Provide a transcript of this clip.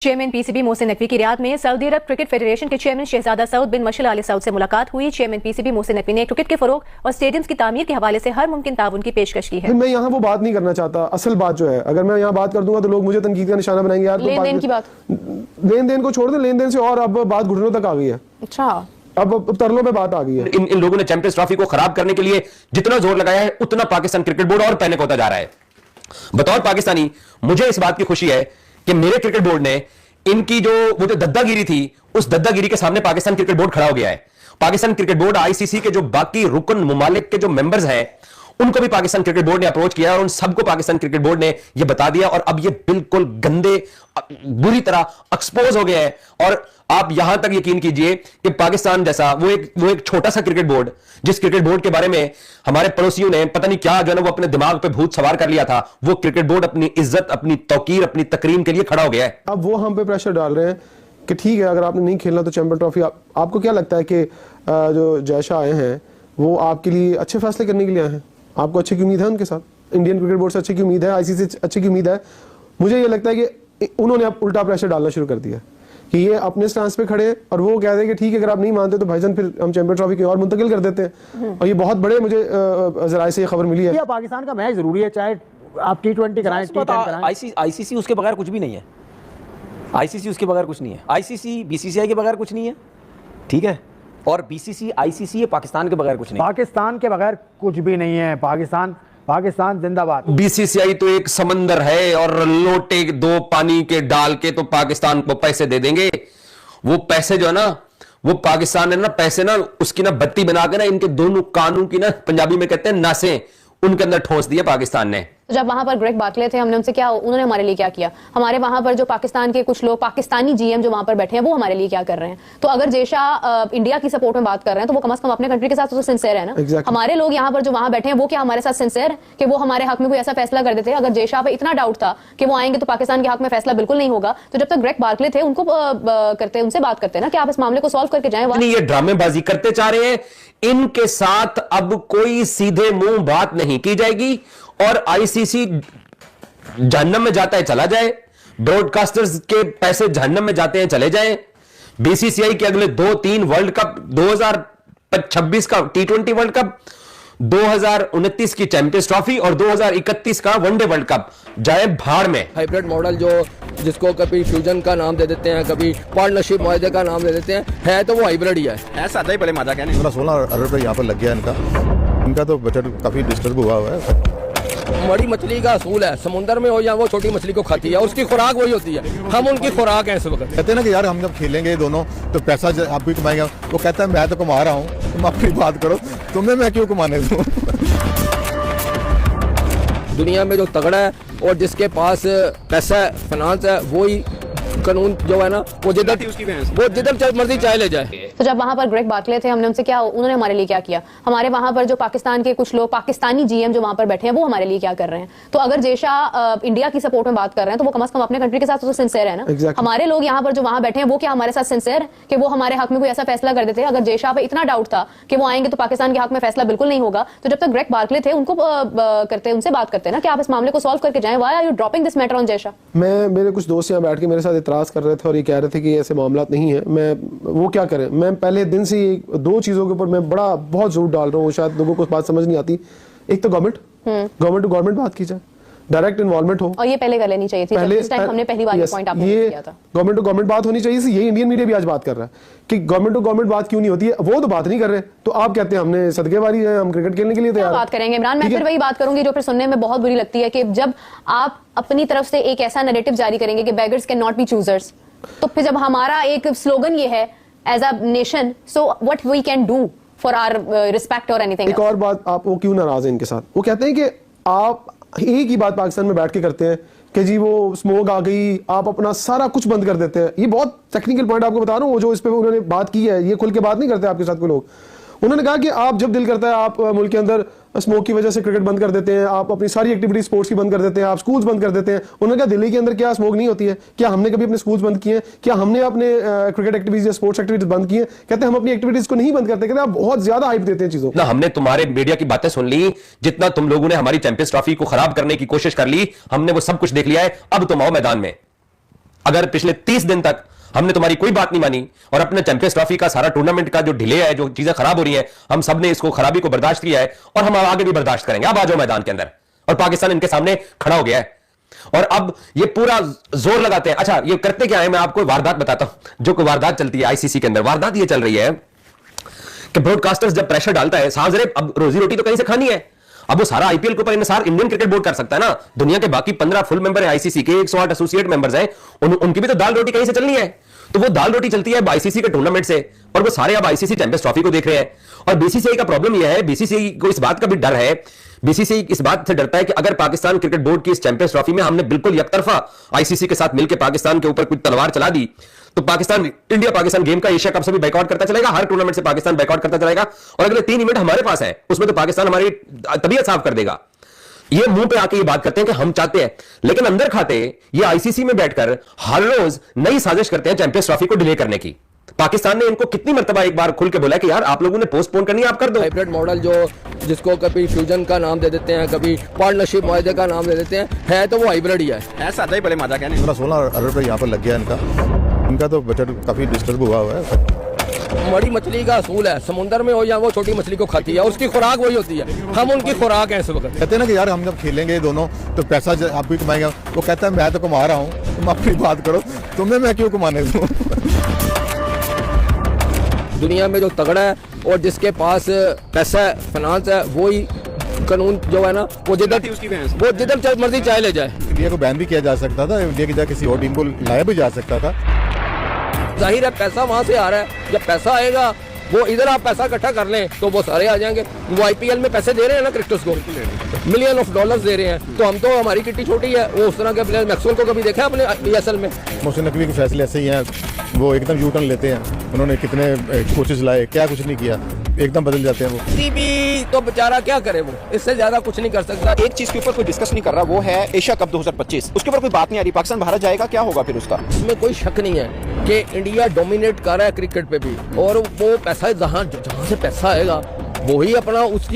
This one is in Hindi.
चेयरमैन पीसीबी मोहसिन नकवी की रियाद में सऊदी अरब क्रिकेट फेडरेशन के चेयरमैन शहजादा सऊद बिन मशल आल सऊद से मुलाकात हुई। चेयरमैन पीसीबी मोहसिन नकवी ने क्रिकेट के फरोग और स्टेडियम्स की तामीर के हवाले से हर मुमकिन ताउन की पेशकश की है। मैं यहाँ वो बात नहीं करना चाहता। असल बात जो है, अगर मैं यहाँ बात कर दूंगा तो लोग मुझे तनकीद का निशाना बनाएंगे। यार लेन देन की बात, लेन देन को छोड़ दे, लेन देन से और अब बात घुटनों तक आ गई है। अच्छा, अब तरलों पे बात आ गई है। इन लोगों ने चैंपियंस ट्रॉफी को खराब करने के लिए जितना जोर लगाया है उतना पाकिस्तान क्रिकेट बोर्ड और पैनिक होता जा रहा है। बतौर पाकिस्तानी मुझे इस बात की खुशी है कि मेरे क्रिकेट बोर्ड ने इनकी जो दद्दागिरी थी, उस दद्दागिरी के सामने पाकिस्तान क्रिकेट बोर्ड खड़ा हो गया है। पाकिस्तान क्रिकेट बोर्ड, आईसीसी के जो बाकी रुकन ममालिक के जो मेंबर्स हैं, उनको भी पाकिस्तान क्रिकेट बोर्ड ने अप्रोच किया और उन सबको पाकिस्तान क्रिकेट बोर्ड ने यह बता दिया और अब ये बिल्कुल गंदे, बुरी तरह एक्सपोज हो गए हैं। और आप यहां तक यकीन कीजिए कि पाकिस्तान जैसा वो एक छोटा सा क्रिकेट बोर्ड, जिस क्रिकेट बोर्ड के बारे में हमारे पड़ोसियों ने पता नहीं क्या जो है ना वो अपने दिमाग पे भूत सवार कर लिया था, वो क्रिकेट बोर्ड अपनी इज्जत, अपनी तौकीर, अपनी तकरीम के लिए खड़ा हो गया है। अब वो हम पे प्रेशर डाल रहे हैं कि ठीक है, अगर आपने नहीं खेलना तो चैंपियन ट्रॉफी। आपको क्या लगता है कि जो जयशाह आए हैं वो आपके लिए अच्छे फैसले करने के लिए आए हैं? आपको अच्छे की उम्मीद है उनके साथ? इंडियन क्रिकेट बोर्ड से अच्छे की उम्मीद है, आईसीसी से अच्छे की उम्मीद है? मुझे ये लगता है कि उन्होंने अब उल्टा प्रेशर डालना शुरू कर दिया कि ये अपने स्टांस पे खड़े और वो कहते हैं कि ठीक है, अगर आप नहीं मानते तो भाईजान फिर हम चैंपियन ट्रॉफी की और मुंतकिल कर देते हैं। और ये बहुत बड़े मुझे जराए से ये खबर मिली है। पाकिस्तान का मैच जरूरी है, चाहे आप T20 कराएं, T10 कराएं। आईसीसी उसके बगैर कुछ भी नहीं है। आईसीसी उसके बगैर कुछ नहीं है। आईसीसी बीसीसीआई के बगैर कुछ नहीं है, ठीक है। और बीसीसी आईसीसी पाकिस्तान के बगैर कुछ नहीं। पाकिस्तान के बगैर कुछ भी नहीं है। पाकिस्तान जिंदाबाद। बीसीसीआई तो एक समंदर है और लोटे दो पानी के डाल के तो पाकिस्तान को पैसे दे देंगे। वो पैसे जो है ना, वो पाकिस्तान है ना, पैसे ना उसकी ना बत्ती बना के ना इनके दोनों कानों की ना, पंजाबी में कहते हैं नासें, उनके अंदर ठोस दिया पाकिस्तान ने। तो जब वहां पर ग्रेग बार्कले थे, हमने उनसे क्या, उन्होंने हमारे लिए क्या किया? हमारे वहां पर जो पाकिस्तान के कुछ लोग, पाकिस्तानी जीएम जो वहां पर बैठे हैं, वो हमारे लिए क्या कर रहे हैं? तो अगर जयशाह इंडिया की सपोर्ट में बात कर रहे हैं तो वो कम से कम अपने कंट्री के साथ तो सिंसियर है ना। exactly. हमारे लोग यहाँ पर जो वहां बैठे हैं वो क्या हमारे साथ सिंसियर है कि वो हमारे हक में कोई ऐसा फैसला कर देते? अगर जयशाह पे इतना डाउट था कि वो आएंगे तो पाकिस्तान के हक में फैसला बिल्कुल नहीं होगा, तो जब तक ग्रेग बार्कले थे उनको करते, उनसे बात करते ना कि आप इस मामले को सॉल्व करके जाएं। ये ड्रामेबाजी करते जा रहे हैं, इनके साथ अब कोई सीधे मुंह बात नहीं की जाएगी और आईसीसी जहन्नम में जाता है चला जाए, ब्रॉडकास्टर्स के पैसे जहन्नम में जाते हैं चले जाएं, बीसीसीआई के अगले 2-3 वर्ल्ड कप, 2026 का T20 वर्ल्ड कप, 2029 की चैंपियंस ट्रॉफी और 2031 का वनडे वर्ल्ड कप जाए भाड़ में। हाइब्रिड मॉडल जो जिसको कभी फ्यूजन का नाम दे देते हैं, कभी पार्टनरशिप मुआहदे का नाम दे देते हैं, है तो वो हाइब्रिड ही है। सादा ही बड़े मादा कहने 16 अरब रुपये यहाँ पर लग गया इनका तो बजट काफी डिस्टर्ब हुआ है। बड़ी मछली का असूल है, समुद्र में हो या वो छोटी मछली को खाती है, उसकी खुराक वही होती है। हम उनकी खुराक हैं इस वक्त। कहते हैं ना कि यार हम जब खेलेंगे दोनों तो पैसा आप भी कमाएंगे। वो कहता है मैं तो कमा रहा हूँ, तुम अपनी बात करो, तुम्हें मैं क्यों कमाने दूं। दुनिया में जो तगड़ा है और जिसके पास पैसा है, फाइनेंस है, वही कानून जो है ना वो जिधर मर्जी चाहे ले जाए। तो जब वहां पर ग्रेग बार्कले थे, हमने उनसे क्या, उन्होंने हमारे लिए क्या किया? हमारे वहां पर जो पाकिस्तान के कुछ लोग, पाकिस्तानी जीएम जो वहां पर बैठे हैं, वो हमारे लिए क्या कर रहे हैं? तो अगर जयशाह इंडिया की सपोर्ट में बात कर रहे हैं तो वो कम से कम अपने कंट्री के साथ तो सिंसियर है ना। exactly. हमारे लोग यहाँ पर जो वहां बैठे हैं वो क्या हमारे साथ सिंसियर है कि वो हमारे हक में कोई ऐसा फैसला कर देते? अगर जयशाह पे इतना डाउट था कि वो आएंगे तो पाकिस्तान के हक में फैसला बिल्कुल नहीं होगा, तो जब तक ग्रेग बार्कले थे उनको करते, उनसे बात करते ना कि आप इस मामले को सॉल्व करके जाएं। Why are you dropping this matter on Jay Shah? मेरे कुछ दोस्त यहाँ बैठ के मेरे साथ इतराज कर रहे थे और ये कह रहे थे कि ऐसे मामला नहीं है। वो क्या करें, मैं पहले दिन से 2 चीजों के ऊपर मैं बहुत जोर डाल रहा हूँ, शायद लोगों को बात समझ नहीं आती। एक तो गवर्नमेंट टू गवर्नमेंट बात की जाए, डायरेक्ट इन्वॉल्वमेंट हो, और ये पहले कर लेनी चाहिए थी। इस टाइम हमने पहली बार ये पॉइंट आपने किया था, गवर्नमेंट टू गवर्नमेंट बात होनी चाहिए। ये इंडियन मीडिया भी आज बात कर रहा है कि गवर्नमेंट टू गवर्नमेंट बात क्यों नहीं होती है। वो तो बात नहीं कर रहे, तो आप कहते हैं हमने सदकेवारी है, हम क्रिकेट खेलने के लिए तैयार बात करेंगे। इमरान, मैं फिर वही बात करूंगी जो फिर सुनने में बहुत बुरी लगती है कि जब आप अपनी तरफ से एक ऐसा नैरेटिव जारी करेंगे कि beggars can not be choosers, तो फिर जब हमारा एक स्लोगन ये है as a nation, so what we can do for our respect और एनीथिंग। एक और बात, आप वो क्यों नाराज है इनके साथ? वो कहते हैं कि आप एक ही बात पाकिस्तान में बैठ के करते हैं कि जी वो स्मोक आ गई, आप अपना सारा कुछ बंद कर देते हैं। ये बहुत टेक्निकल पॉइंट आपको बता रहा हूँ, वो जो इस पे उन्होंने बात की है, ये खुल के बात नहीं करते आपके साथ कोई लोग। उन्होंने कहा कि आप जब दिल करता है आप मुल्क के अंदर स्मोक की वजह से क्रिकेट बंद कर देते हैं, आप अपनी सारी एक्टिविटी स्पोर्ट्स की बंद कर देते हैं, आप स्कूल्स बंद कर देते हैं। उन्होंने कहा दिल्ली के अंदर क्या स्मोक नहीं होती है? क्या हमने कभी अपने स्कूल्स बंद किए हैं? क्या हमने अपने क्रिकेट एक्टिविटीज या स्पोर्ट्स एक्टिविटीज बंद किए हैं? कहते हैं हम अपनी एक्टिविटीज को नहीं बंद करते। कहते हैं आप बहुत ज्यादा हाइप देते हैं चीजों ना। हमने तुम्हारे मीडिया की बातें सुन ली, जितना तुम लोगों ने हमारी चैंपियंस ट्रॉफी को खराब करने की कोशिश कर ली, हमने वो सब कुछ देख लिया है। अब तुम आओ मैदान में, अगर पिछले 30 दिन तक हमने तुम्हारी कोई बात नहीं मानी और अपने चैंपियंस ट्रॉफी का सारा टूर्नामेंट का जो डिले है, जो चीजें खराब हो रही हैं, हम सब ने इसको खराबी को बर्दाश्त किया है और हम आगे भी बर्दाश्त करेंगे। अब आ जाओ मैदान के अंदर। और पाकिस्तान इनके सामने खड़ा हो गया है और अब ये पूरा जोर लगाते हैं। अच्छा, ये करते क्या है, मैं आपको वारदात बताता हूं। जो कोई वारदात चलती है आईसीसी के अंदर, वारदात ये चल रही है कि ब्रॉडकास्टर्स जब प्रेशर डालता है, साहब जरे अब रोजी रोटी तो कहीं से खानी है। अब वो सारा आईपीएल के ऊपर इन्हिसार इंडियन क्रिकेट बोर्ड कर सकता है ना। दुनिया के बाकी 15 फुल मेंबर है आईसीसी के, 108 एसोसिएट मेंबर्स हैं, उनकी भी तो दाल रोटी कहीं से चलनी है। तो वो दाल रोटी चलती है आईसीसी के टूर्नामेंट से, और वो सारे अब आईसीसी चैंपियंस ट्रॉफी को देख रहे हैं। और बीसीसीआई का प्रॉब्लम यह है, बीसीसीआई को इस बात का भी डर है, बीसीसीआई इस बात से डरता है कि अगर पाकिस्तान क्रिकेट बोर्ड की इस चैंपियंस ट्रॉफी में हमने बिल्कुल यकतरफा आईसीसी के साथ मिलकर पाकिस्तान के ऊपर कुछ तलवार चला दी, तो पाकिस्तान, इंडिया पाकिस्तान गेम का एशिया कप से भी बैकआउट करता चलेगा, हर टूर्नामेंट से पाकिस्तान बैकआउट करता चलेगा, और अगले 3 इवेंट हमारे पास है, उसमें तो पाकिस्तान हमारी तबीयत साफ कर देगा। ये मुंह पे आके ये बात करते हैं कि हम चाहते हैं, लेकिन अंदर खाते ये आईसीसी में बैठकर हर रोज नई साजिश करते हैं चैंपियंस ट्रॉफी को डिले करने की। पाकिस्तान ने इनको कितनी मर्तबा एक बार खुल के बोला कि यार आप लोगों ने पोस्टपोन करनी है, आप कर दो। हाइब्रिड मॉडल जो जिसको कभी फ्यूजन का नाम दे देते हैं, कभी पार्टनरशिप मुआहदे का नाम दे देते हैं, है तो वो हाइब्रिड ही है। ऐसा ही पहले मादा कहने 16 अरब रुपये यहाँ पर लग गया इनका तो बजट काफी डिस्टर्ब हुआ है। बड़ी मछली का असूल है, समुद्र में हो या वो छोटी मछली को खाती है, उसकी खुराक वही होती है, हम उनकी खुराक हैं इस वक्त। कहते हैं ना कि यार हम जब खेलेंगे दोनों तो पैसा आप भी कमाएंगे। वो कहता है मैं तो कमा रहा हूँ, तुम अपनी बात करो, तुम्हें मैं क्यों कमाने दूँ। दुनिया में जो तगड़ा है और जिसके पास पैसा है, फाइनेंस है, वही कानून जो है ना वो जिधर मर्जी चाहे ले जाए। इंडिया को बैन भी किया जा सकता था, इंडिया की जगह किसी और टीम को लाया भी जा सकता था। जाहिर है पैसा वहां से आ रहा है, जब पैसा आएगा वो इधर आप पैसा इकट्ठा कर लें तो वो सारे आ जाएंगे। वो आईपीएल में पैसे दे रहे हैं ना क्रिकेटर्स को, मिलियन ऑफ डॉलर्स दे रहे हैं, तो हम तो हमारी किट्टी छोटी है। वो उस तरह के प्लेयर मैक्सवेल को कभी देखा अपने पीएसएल में? मोहसिन नकवी के फैसले ऐसे ही हैं, वो एकदम यू टर्न लेते हैं। उन्होंने कितने कोचेस लाए, क्या कुछ नहीं किया, एकदम बदल जाते हैं वो। किसी भी तो बेचारा क्या करे, वो इससे ज्यादा कुछ नहीं कर सकता। एक चीज के ऊपर कोई डिस्कस नहीं कर रहा, वो है एशिया कप 2025। उसके ऊपर कोई बात नहीं आ रही। पाकिस्तान भारत जाएगा, क्या होगा फिर उसका? इसमें कोई शक नहीं है कि इंडिया डोमिनेट कर रहा है क्रिकेट पे भी, और वो पैसा जहाँ से पैसा आएगा वही अपना उसकी